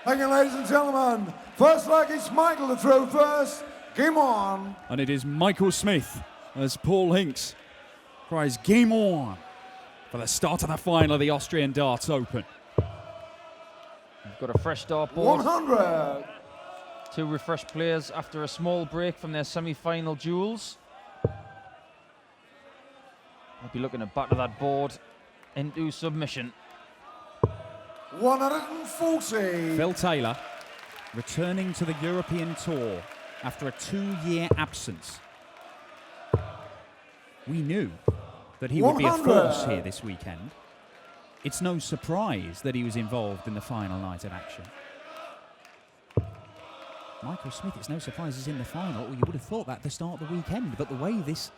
Again, ladies and gentlemen, first leg is Michael to throw first. Game on. And it is Michael Smith as Paul Hinks cries game on for the start of the final of the Austrian Darts Open. We've got a fresh dartboard. 100. Two refreshed players after a small break from their semi-final duels. I'll be looking at back of that board into submission. 140. Phil Taylor returning to the European Tour after a 2-year absence. We knew that he would be a 100. force here this weekend. It's no surprise that he was involved in the final night of action. Michael Smith, it's no surprise he's in the final. Well, you would have thought that at the start of the weekend, but the way this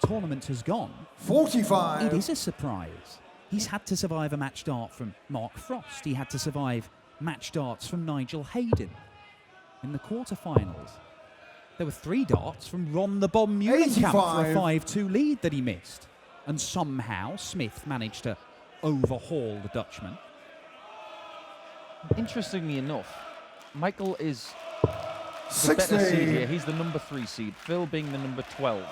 tournament has gone, 45. it is a surprise. He's had to survive a match dart from Mark Frost. He had to survive match darts from Nigel Hayden. In the quarterfinals, there were 3 darts from Ron the Bomb Muhlenkamp for a 5-2 lead that he missed. And somehow Smith managed to overhaul the Dutchman. Interestingly enough, Michael is the 60. better seed here. He's the number 3 seed, Phil being the number 12.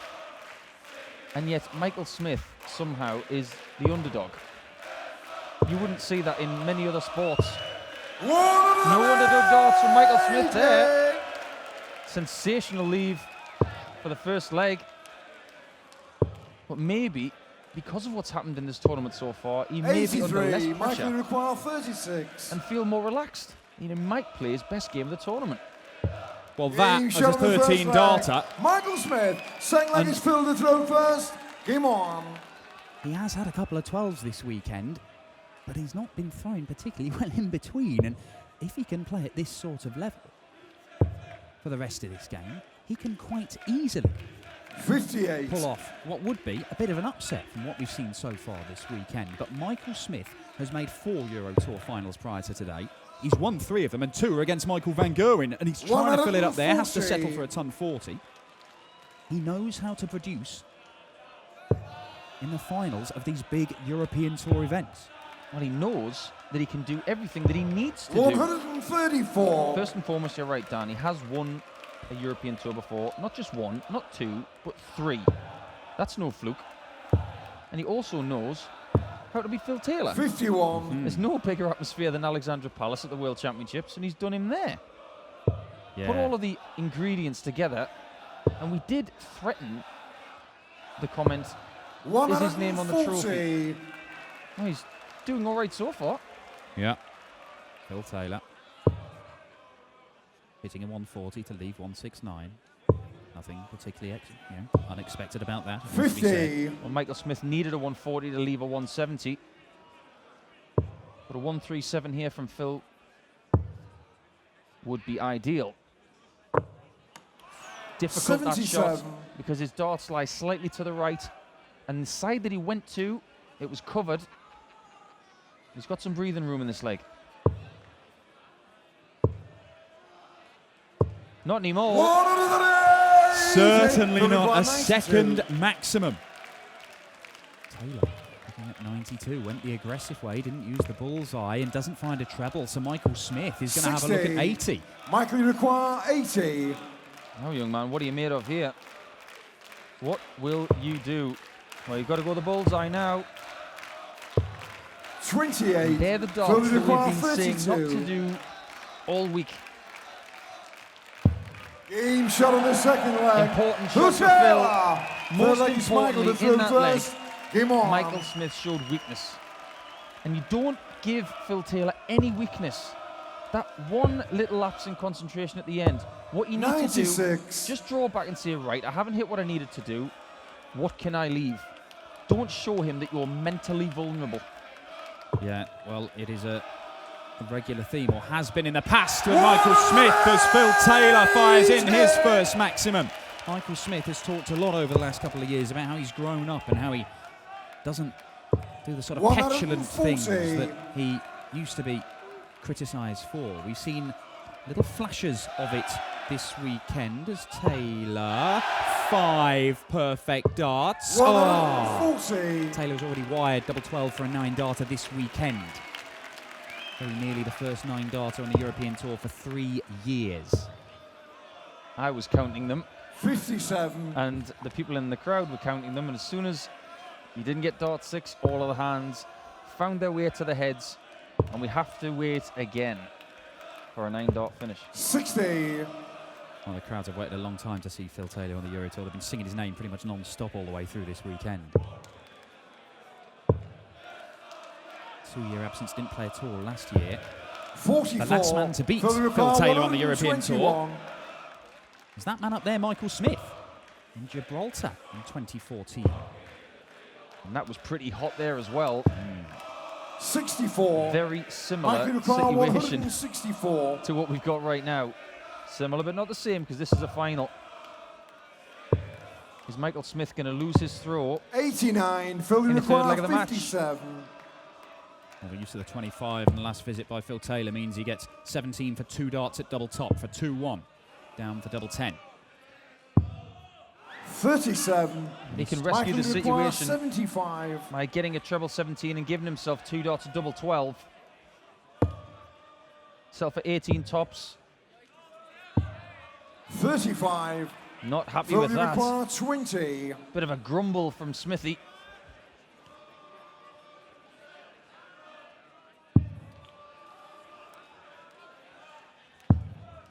And yet Michael Smith somehow is the underdog. You wouldn't see that in many other sports. No underdog darts from Michael Smith there. Sensational leave for the first leg. But maybe, because of what's happened in this tournament so far, he may be under less Michael pressure require 36. and feel more relaxed. He might play his best game of the tournament. Well, that Game as a shot on the first 13 leg. darter. Michael Smith, second leg is Phil to throw first. Game on. He has had a couple of 12s this weekend, but he's not been thrown particularly well in between. And if he can play at this sort of level for the rest of this game, he can quite easily 58. pull off what would be a bit of an upset from what we've seen so far this weekend. But Michael Smith has made 4 Euro Tour finals prior to today. He's won 3 of them, and 2 are against Michael van Gerwen, and he's trying to fill it up there, has to settle for a ton 40. He knows how to produce in the finals of these big European Tour events. Well, he knows that he can do everything that he needs to do. 134. First and foremost, you're right, Dan. He has won a European Tour before. Not just 1, not 2, but 3. That's no fluke. And he also knows how to beat Phil Taylor. 51. There's no bigger atmosphere than Alexandra Palace at the World Championships, and he's done him there. Yeah. Put all of the ingredients together, and we did threaten the comment, is his name on the trophy? Oh, he's doing all right so far. Yeah. Phil Taylor hitting a 140 to leave 169. Nothing particularly unexpected about that. 50. Well, Michael Smith needed a 140 to leave a 170. But a 137 here from Phil would be ideal. Difficult that shot 77. because his darts lie slightly to the right, and the side that he went to, it was covered. He's got some breathing room in this leg. Not anymore. Certainly not a second maximum. Taylor looking at 92, went the aggressive way, didn't use the bullseye, and doesn't find a treble. So Michael Smith is going to have a look at 80. Michael, you require 80. Oh, young man, what are you made of here? What will you do? Well, you've got to go the bullseye now. 28. They're the Phil darts that require we've been saying not 32. to do all week. Game shot on the second leg. Important shot for Phil. Most Third leg is Michael to importantly, throw in that leg, first. Game on. Michael Smith showed weakness. And you don't give Phil Taylor any weakness. That one little lapse in concentration at the end, what you need 96. to do, just draw back and say, right, I haven't hit what I needed to do. What can I leave? Don't show him that you're mentally vulnerable. Yeah, well, it is a regular theme, or has been in the past, with Michael Smith as Phil Taylor fires in his first maximum. Michael Smith has talked a lot over the last couple of years about how he's grown up and how he doesn't do the sort of petulant things that he used to be criticised for. We've seen little flashes of it this weekend as Taylor, 5 perfect darts. 140. Taylor's already wired double 12 for a 9 darter this weekend. Very nearly the first 9-darter on the European Tour for 3 years. I was counting them, 57. and the people in the crowd were counting them, and as soon as you didn't get dart 6, all of the hands found their way to the heads, and we have to wait again for a 9-dart finish. 60. Well, the crowds have waited a long time to see Phil Taylor on the Euro Tour. They've been singing his name pretty much non-stop all the way through this weekend. 2-year absence, didn't play at all last year. 44. The last man to beat Phil Taylor on the European Tour is that man up there, Michael Smith, in Gibraltar in 2014. And that was pretty hot there as well. 64. Very similar situation 164. to what we've got right now. Similar, but not the same, because this is a final. Is Michael Smith going to lose his throw? 89. Phil In the third leg of the match. 57. Well, the use of the 25 in the last visit by Phil Taylor means he gets 17 for 2 darts at double top for 2-1. Down for double 10. 37. He can rescue the situation 75. by getting a treble 17 and giving himself 2 darts at double 12. Self for 18 tops. 35. Not happy Phil with that. 20. Bit of a grumble from Smithy.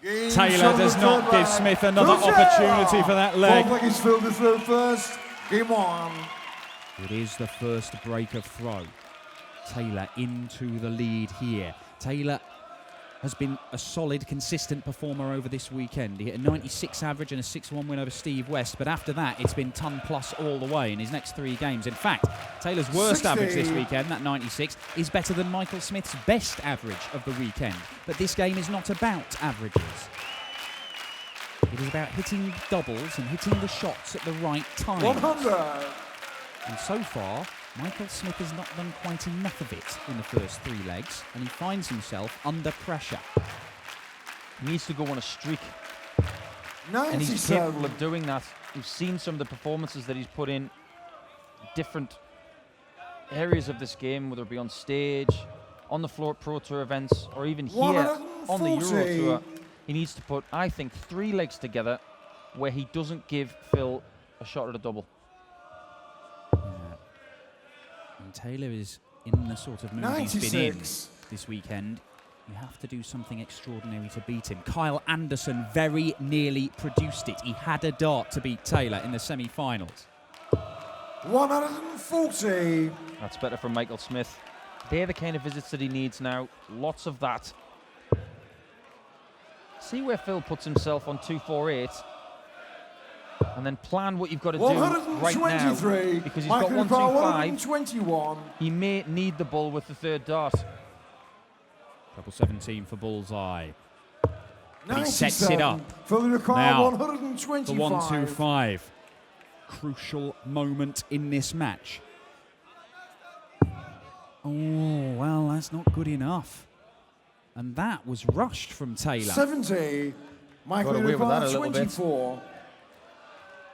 Taylor does not give Smith another opportunity for that leg. Fourth leg is Phil to throw first. Game on. It is the first break of throw. Taylor into the lead here. Taylor has been a solid, consistent performer over this weekend. He hit a 96 average and a 6-1 win over Steve West, but after that, it's been ton plus all the way in his next 3 games. In fact, Taylor's worst 60. average this weekend, that 96, is better than Michael Smith's best average of the weekend. But this game is not about averages. It is about hitting doubles and hitting the shots at the right time. 100. And so far, Michael Smith has not done quite enough of it in the first 3 legs, and he finds himself under pressure. He needs to go on a streak, 97. and he's capable of doing that. We've seen some of the performances that he's put in different areas of this game, whether it be on stage, on the floor at Pro Tour events, or even here on the Euro Tour. He needs to put, I think, 3 legs together where he doesn't give Phil a shot at a double. And Taylor is in the sort of mood he's been in 96. this weekend. You have to do something extraordinary to beat him. Kyle Anderson very nearly produced it. He had a dart to beat Taylor in the semi-finals. 140. That's better from Michael Smith. They're the kind of visits that he needs now. Lots of that. See where Phil puts himself on 248, and then plan what you've got to do right now, because he's got 125. 121. He may need the ball with the 3rd dart. Double 17 for bullseye. But he 97. sets it up. For the required Now, 125. The 1-2-5. Crucial moment in this match. Oh, well, that's not good enough. And that was rushed from Taylor. 70. Michael Got away with that a little bit. 24.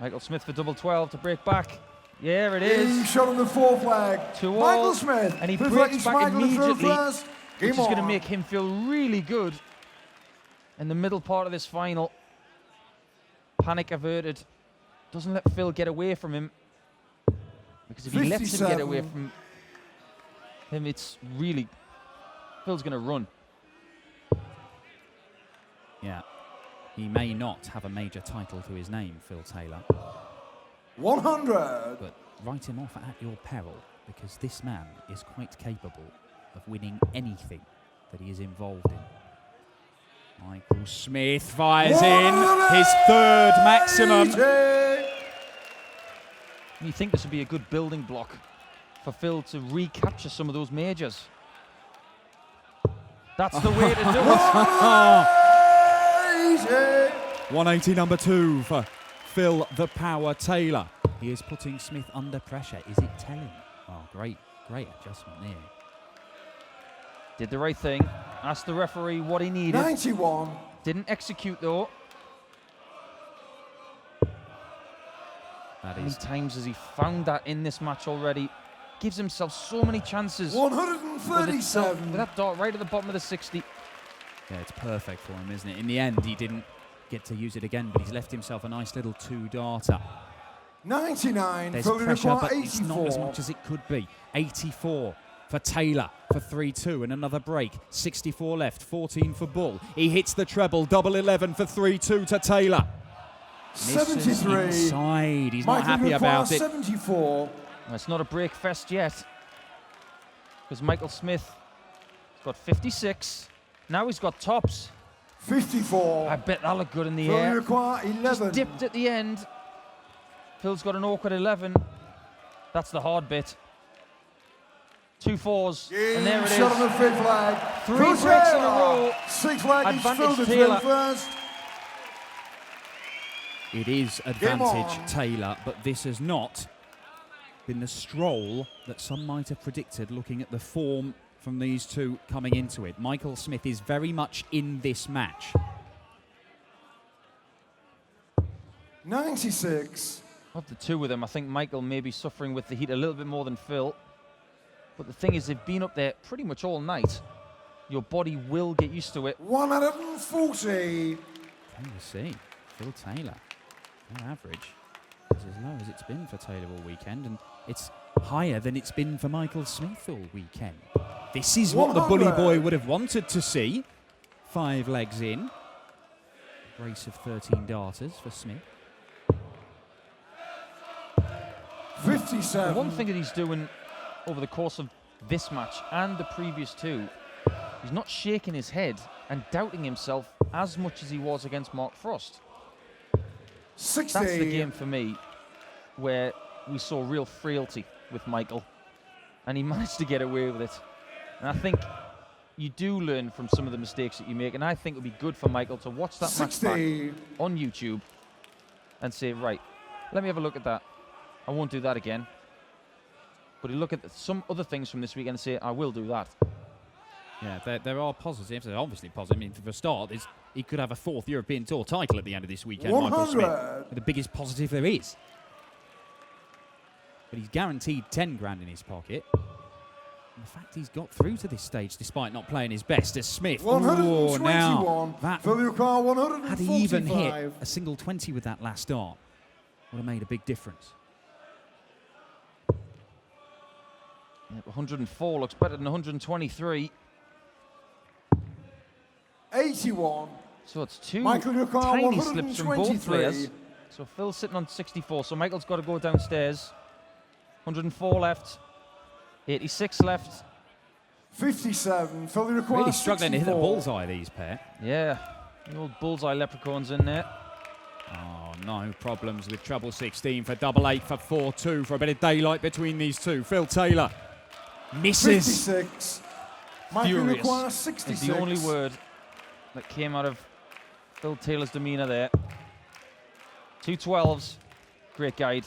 Michael Smith for double 12 to break back. Yeah, it is. Shot on the 4th leg. 2-all. Michael Smith. And he Fifth breaks leg is back Michael to throw immediately, first. which is Game going to on. make him feel really good in the middle part of this final. Panic averted. Doesn't let Phil get away from him, because if he lets him get away 57. from him, it's really, Phil's going to run. Yeah. He may not have a major title to his name, Phil Taylor. 100. But write him off at your peril, because this man is quite capable of winning anything that he is involved in. Michael Smith fires in his 3rd maximum. You think this would be a good building block for Phil to recapture some of those majors. That's the way to do it. 180 number 2 for Phil the Power Taylor. He is putting Smith under pressure. Is it telling? Oh, great adjustment there. Did the right thing. Asked the referee what he needed. 91. Didn't execute though. How many times has he found that in this match already? Gives himself so many chances. 140. 137. With that dart right at the bottom of the 60. Yeah, it's perfect for him, isn't it? In the end, he didn't get to use it again, but he's left himself a nice little 2-darter. 99. There's Filthy pressure, require but it's not as 84. much as it could be. 84 for Taylor for 3-2 and another break. 64 left, 14 for Bull. He hits the treble, double 11 for 3-2 to Taylor. Misses 73. inside. He's Michael not happy about requires it. 74. Well, it's not a break fest yet. Because Michael Smith has got 56. Now he's got tops. 54. I bet that'll look good in the Filthy air. require 11. Just dipped at the end. Phil's got an awkward 11. That's the hard bit. 2 4s, and there it Shot on is. the fifth leg. 3 Phil breaks in a Taylor. row. Sixth leg is Advantage Phil to Taylor. throw first. It is Game advantage on. Taylor, but this has not been the stroll that some might have predicted looking at the form from these two coming into it. Michael Smith is very much in this match. 96. Of the two of them, I think Michael may be suffering with the heat a little bit more than Phil. But the thing is, they've been up there pretty much all night. Your body will get used to it. 140. Can you see? Phil Taylor, on average, is as low as it's been for Taylor all weekend, and it's higher than it's been for Michael Smith all weekend. This is what the bully 100. boy would have wanted to see. 5 legs in. Brace of 13 darters for Smith. 57. The one thing that he's doing over the course of this match and the previous two, he's not shaking his head and doubting himself as much as he was against Mark Frost. 60. That's the game for me where we saw real frailty with Michael, and he managed to get away with it. And I think you do learn from some of the mistakes that you make, and I think it would be good for Michael to watch that match 60. back on YouTube and say, right, let me have a look at that. I won't do that again. But he'll look at some other things from this weekend and say, I will do that. Yeah, there are positives. They're obviously positive. I mean, for a start, he could have a 4th European Tour title at the end of this weekend, Michael Smith. 100. The biggest positive there is. But he's guaranteed 10 grand in his pocket. And the fact he's got through to this stage despite not playing his best as Smith. Ooh, 121. now that Phil require had he even hit 145. a single 20 with that last dart, would have made a big difference. Yeah, 104 looks better than 123. 81. So it's 2 Michael Ricard, tiny slips from both 123. players. So Phil's sitting on 64, so Michael's got to go downstairs. 104 left. 86 left. 57. Phil requires Really struggling to hit the 64. bullseye, these pair. Yeah, the old bullseye leprechauns in there. Oh, no problems with treble 16 for double 8 for 4-2 for a bit of daylight between these two. Phil Taylor misses. 56. Michael Furious requires is 66. the only word that came out of Phil Taylor's demeanour there. 2 12s. Great guide.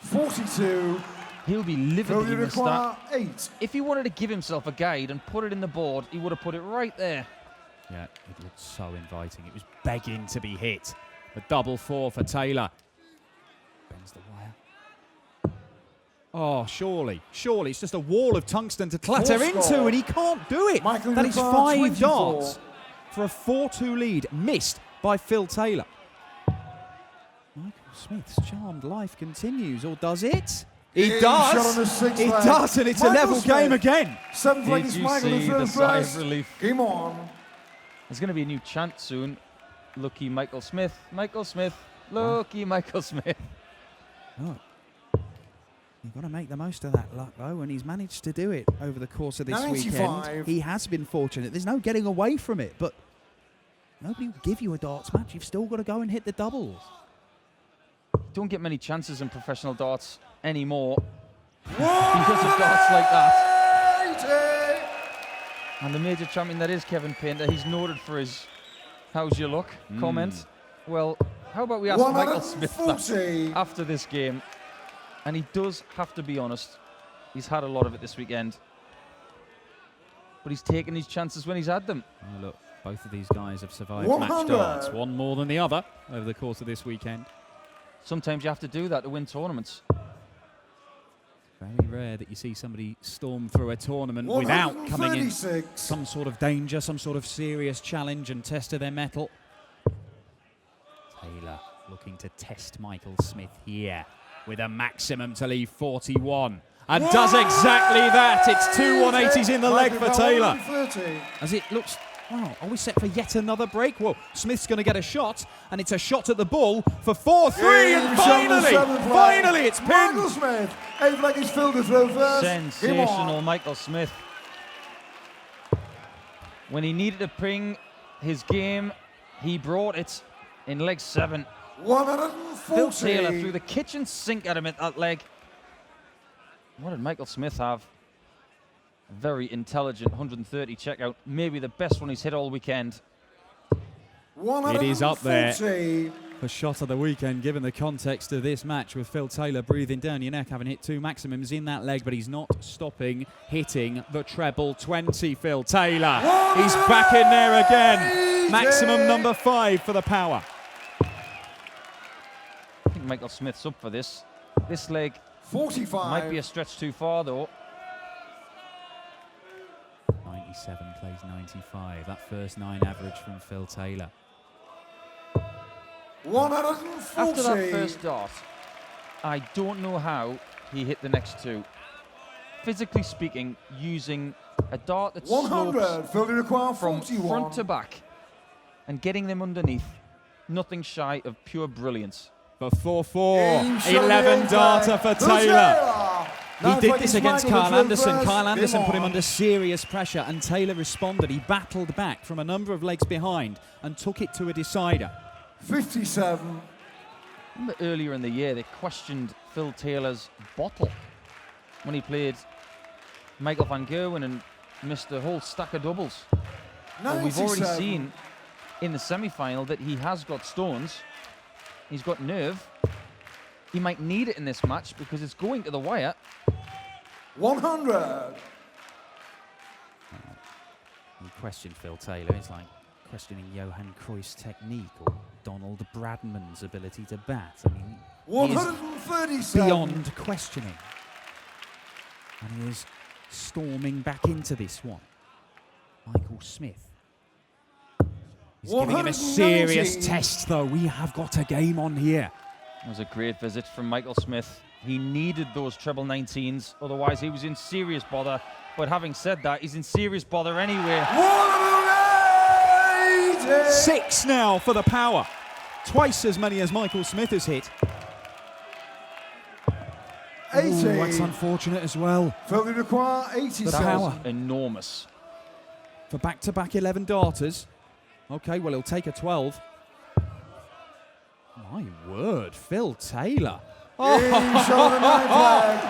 42. He'll be livid Phil that he missed that. require 8. If he wanted to give himself a guide and put it in the board, he would have put it right there. Yeah, it looked so inviting. It was begging to be hit. The double 4 for Taylor. Bends the wire. Oh, surely. It's just a wall of tungsten to clatter Four into, score. and he can't do it. Michael That is Ricard, 5 24. darts for a 4-2 lead, missed by Phil Taylor. Michael Smith's charmed life continues, or does it? He Yeah, shot on does. the sixth It leg. does, and it's Michael a level Smith. game again. 7th leg Did is you Michael to see throw the sigh of first. relief? Game on. There's going to be a new chant soon. Lucky Michael Smith. Michael Smith. Lucky Michael Smith. Oh. You've got to make the most of that luck, though, and he's managed to do it over the course of this 95. weekend. He has been fortunate. There's no getting away from it, but nobody will give you a darts match. You've still got to go and hit the doubles. Don't get many chances in professional darts anymore because of darts like that. 80. And the major champion that is Kevin Painter, he's noted for his "how's your luck" comment. Well, how about we ask Michael Smith that 140. after this game? And he does have to be honest. He's had a lot of it this weekend. But he's taken his chances when he's had them. Oh, look, both of these guys have survived 100. match darts, one more than the other over the course of this weekend. Sometimes you have to do that to win tournaments. Very rare that you see somebody storm through a tournament without coming in 136. some sort of danger, some sort of serious challenge and test of their mettle. Taylor looking to test Michael Smith here with a maximum to leave 41. And does exactly that. It's two 180s in the leg for Taylor. 130. As it looks, wow, are we set for yet another break? Well, Smith's going to get a shot, and it's a shot at the bull for 4-3, and finally it's Michael pinned. Smith, 8 leg is filled to throw first. Sensational Michael Smith. When he needed to bring his game, he brought it in leg 7. 140. Phil Taylor threw the kitchen sink at him at that leg. What did Michael Smith have? A very intelligent 130 checkout. Maybe the best one he's hit all weekend. It is up there for shot of the weekend, given the context of this match, with Phil Taylor breathing down your neck, having hit 2 maximums in that leg, but he's not stopping hitting the treble 20. Phil Taylor, he's back in there again. Maximum number 5 for the power. I think Michael Smith's up for this. This leg 45. might be a stretch too far though. 97 plays 95. That first 9 average from Phil Taylor. 140. After that first dart, I don't know how he hit the next 2. Physically speaking, using a dart that 100. slopes Phil require from 41. front to back and getting them underneath, nothing shy of pure brilliance. For 4-4, 11 darter for Taylor. He did this against Kyle Anderson. Kyle Anderson put him under serious pressure, and Taylor responded. He battled back from a number of legs behind and took it to a decider. 57. Remember earlier in the year they questioned Phil Taylor's bottle when he played Michael van Gerwen and missed a whole stack of doubles. Well, we've already seen in the semi-final that he has got stones. He's got nerve. He might need it in this match because it's going to the wire. 100. You question Phil Taylor, it's like questioning Johan Cruyff's technique or Donald Bradman's ability to bat. I mean, he is 137. beyond questioning. And he is storming back into this one. Michael Smith. He's giving him a serious test, though. We have got a game on here. It was a great visit from Michael Smith. He needed those treble 19s, otherwise he was in serious bother. But having said that, he's in serious bother anyway. 180. 6 now for the power. Twice as many as Michael Smith has hit. 80. Ooh, that's unfortunate as well. Phil require 87. The power. Enormous. For back-to-back 11 darters. Okay, well, he'll take a 12. My word, Phil Taylor. Not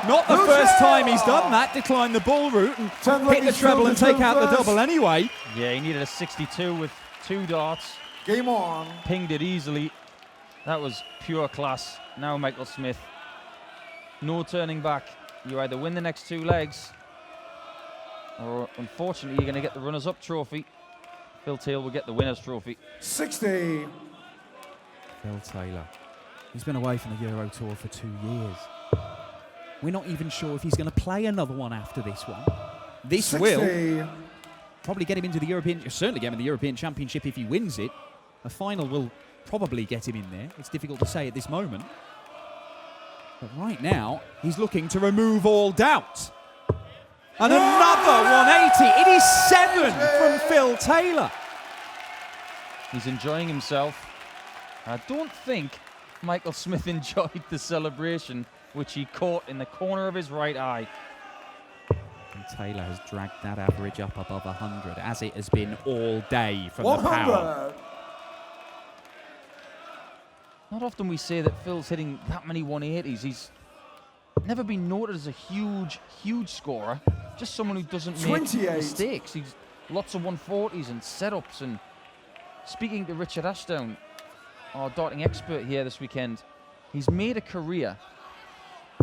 Not the first time he's done that. Decline the ball route and hit the treble and take out the double anyway. Yeah, he needed a 62 with 2 darts. Game on. Pinged it easily. That was pure class. Now Michael Smith. No turning back. You either win the next 2 legs, or unfortunately you're going to get the runners-up trophy. Phil Taylor will get the winner's trophy. 60. Phil Taylor. He's been away from the Euro Tour for 2 years. We're not even sure if he's going to play another one after this one. This 60. will probably get him into the European, certainly get him in the European Championship if he wins it. A final will probably get him in there. It's difficult to say at this moment. But right now, he's looking to remove all doubt. And another 180. It is 7 from Phil Taylor. He's enjoying himself. I don't think Michael Smith enjoyed the celebration, which he caught in the corner of his right eye. And Taylor has dragged that average up above 100, as it has been all day from 100. the power. Not often we say that Phil's hitting that many 180s. He's never been noted as a huge scorer. Just someone who doesn't 28. make mistakes. He's lots of 140s and setups. And speaking to Richard Ashdown, our darting expert here this weekend, he's made a career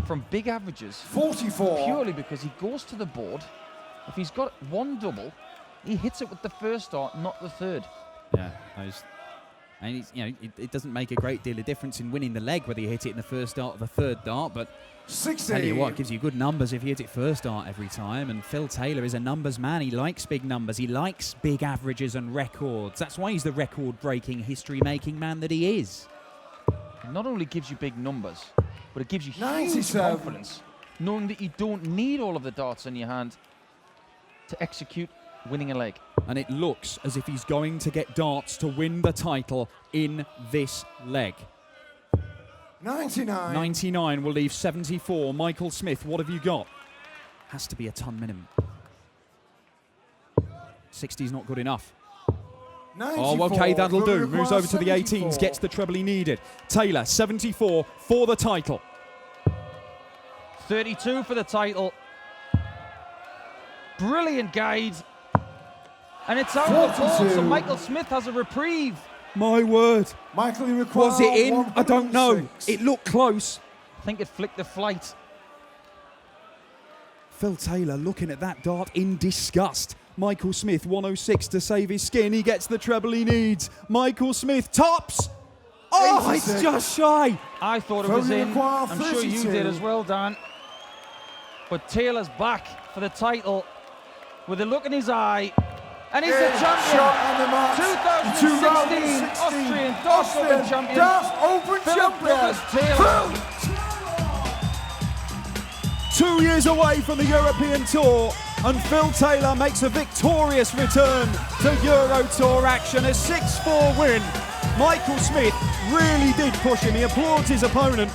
from big averages 44. purely because he goes to the board. If he's got 1 double, he hits it with the first dart, not the third. Yeah, those And it doesn't make a great deal of difference in winning the leg whether you hit it in the first dart or the third dart, but 60. tell you what, it gives you good numbers if you hit it first dart every time. And Phil Taylor is a numbers man. He likes big numbers. He likes big averages and records. That's why he's the record-breaking, history-making man that he is. It not only gives you big numbers, but it gives you huge 97. confidence, knowing that you don't need all of the darts in your hand to execute winning a leg. And it looks as if he's going to get darts to win the title in this leg. 99. 99 will leave 74. Michael Smith, what have you got? Has to be a ton minimum. 60's not good enough. 94. Oh, okay, that'll do. Will Moves over to the 74. 18s, gets the treble he needed. Taylor, 74 for the title. 32 for the title. Brilliant guide. And it's out of the ball, so 42. Michael Smith has a reprieve. My word. Michael, you require Was it in? I don't know. 106. It looked close. I think it flicked the flight. Phil Taylor looking at that dart in disgust. Michael Smith, 106 to save his skin. He gets the treble he needs. Michael Smith tops. Oh, 86. it's just shy. I thought it Phil, was you in. require I'm sure you 32. did as well, Dan. But Taylor's back for the title with a look in his eye. And he's the champion. Shot on the mark. 2016 Austrian Darts Open champion. Darts Open Philip champion. Brothers Taylor. Phil. 2 years away from the European Tour, and Phil Taylor makes a victorious return to Euro Tour action. A 6-4 win. Michael Smith really did push him. He applauds his opponent.